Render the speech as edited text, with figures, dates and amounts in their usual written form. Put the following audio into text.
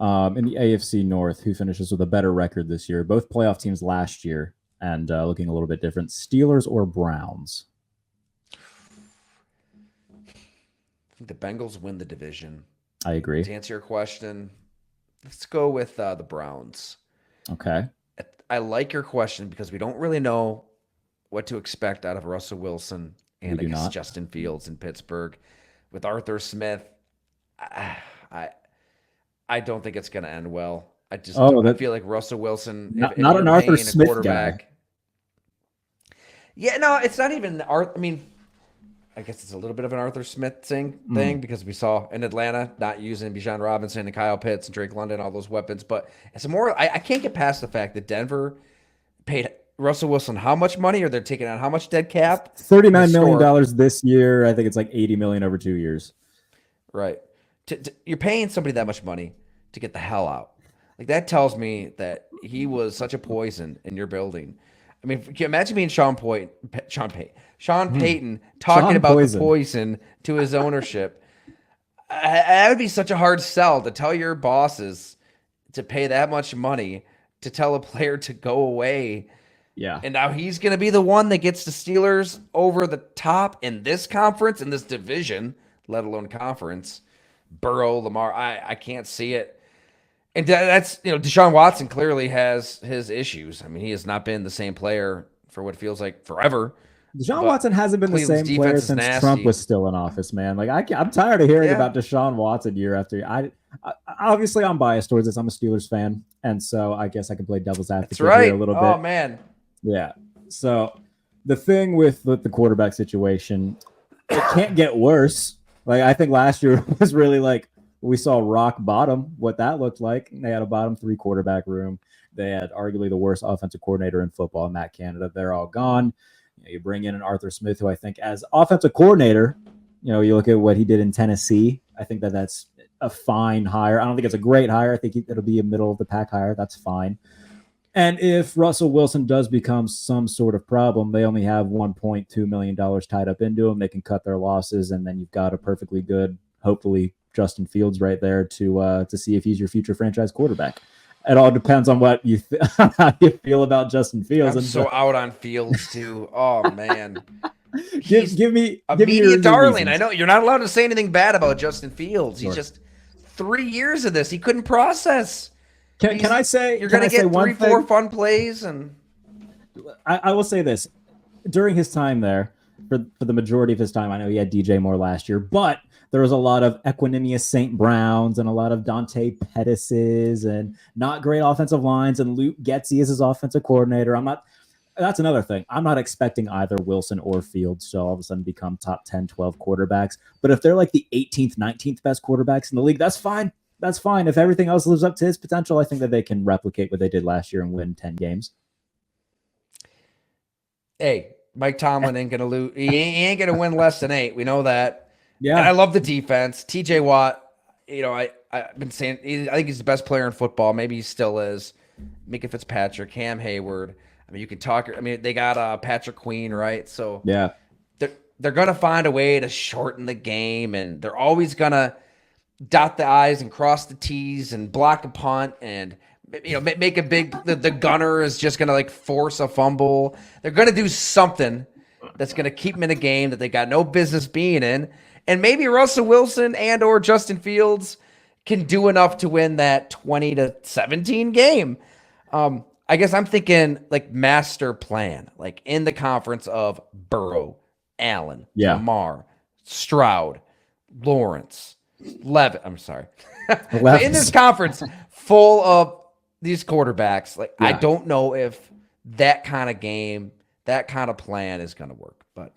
In the AFC North, who finishes with a better record this year? Both playoff teams last year, and looking a little bit different. Steelers or Browns? I think the Bengals win the division. I agree. To answer your question, let's go with the Browns. Okay. I like your question because we don't really know what to expect out of Russell Wilson and I guess Justin Fields in Pittsburgh. With Arthur Smith, I don't think it's going to end well. I feel like Russell Wilson, not an Arthur Smith guy. Yeah, no, it's not even Arthur. I mean, I guess it's a little bit of an Arthur Smith thing because we saw in Atlanta not using Bijan Robinson and Kyle Pitts and Drake London, all those weapons. But it's more, I can't get past the fact that Denver paid Russell Wilson how much money, or they're taking out how much dead cap? $39 million this year. I think it's like $80 million over 2 years. Right. You're paying somebody that much money to get the hell out. Like, that tells me that he was such a poison in your building. I mean, can you imagine being Sean Payton talking about the poison to his ownership? That would be such a hard sell to tell your bosses to pay that much money to tell a player to go away. Yeah. And now he's going to be the one that gets the Steelers over the top in this conference, in this division, let alone conference. Burrow, Lamar, I can't see it. And that's, Deshaun Watson clearly has his issues. I mean, he has not been the same player for what feels like forever. Deshaun Watson hasn't been the same player since Trump was still in office, man. Like, I'm tired of hearing about Deshaun Watson year after year. I obviously, I'm biased towards this. I'm a Steelers fan, and so I guess I can play devil's advocate here a little bit. Oh, man. Yeah. So the thing with the quarterback situation, it can't get worse. Like, I think last year was really like, we saw rock bottom, what that looked like. They had a bottom 3 quarterback room. They had arguably the worst offensive coordinator in football, Matt Canada. They're all gone. You bring in an Arthur Smith, who I think as offensive coordinator, you look at what he did in Tennessee. I think that's a fine hire. I don't think it's a great hire. I think it'll be a middle of the pack hire. That's fine. And if Russell Wilson does become some sort of problem, they only have $1.2 million tied up into him. They can cut their losses, and then you've got a perfectly good, hopefully, Justin Fields right there to see if he's your future franchise quarterback. It all depends on what how you feel about Justin Fields. I'm so out on Fields too. Oh man, give me a media darling. I know you're not allowed to say anything bad about Justin Fields. He's just 3 years of this. He couldn't process. Can I say you're going to get 3-4 fun plays? And I will say this: during his time there, for the majority of his time, I know he had DJ Moore last year, but there was a lot of Equanimous St. Browns and a lot of Dante Pettises and not great offensive lines, and Luke Getsy is his offensive coordinator. That's another thing. I'm not expecting either Wilson or Fields to all of a sudden become top 10, 12 quarterbacks. But if they're like the 18th, 19th best quarterbacks in the league, that's fine. That's fine. If everything else lives up to his potential, I think that they can replicate what they did last year and win 10 games. Hey, Mike Tomlin ain't going to lose. He ain't going to win less than 8. We know that. Yeah, and I love the defense. TJ Watt, I've been saying, I think he's the best player in football. Maybe he still is. Mika Fitzpatrick, Cam Hayward. I mean, you can talk. I mean, they got Patrick Queen, right? So yeah, they're gonna find a way to shorten the game, and they're always gonna dot the I's and cross the T's and block a punt and make a big. The gunner is just gonna force a fumble. They're gonna do something that's gonna keep them in a game that they got no business being in. And maybe Russell Wilson and or Justin Fields can do enough to win that 20-17 game. I guess I'm thinking master plan, in the conference of Burrow, Allen, Lamar, Stroud, Lawrence, Levitt. I'm sorry. In this conference full of these quarterbacks, I don't know if that kind of game, that kind of plan is going to work. But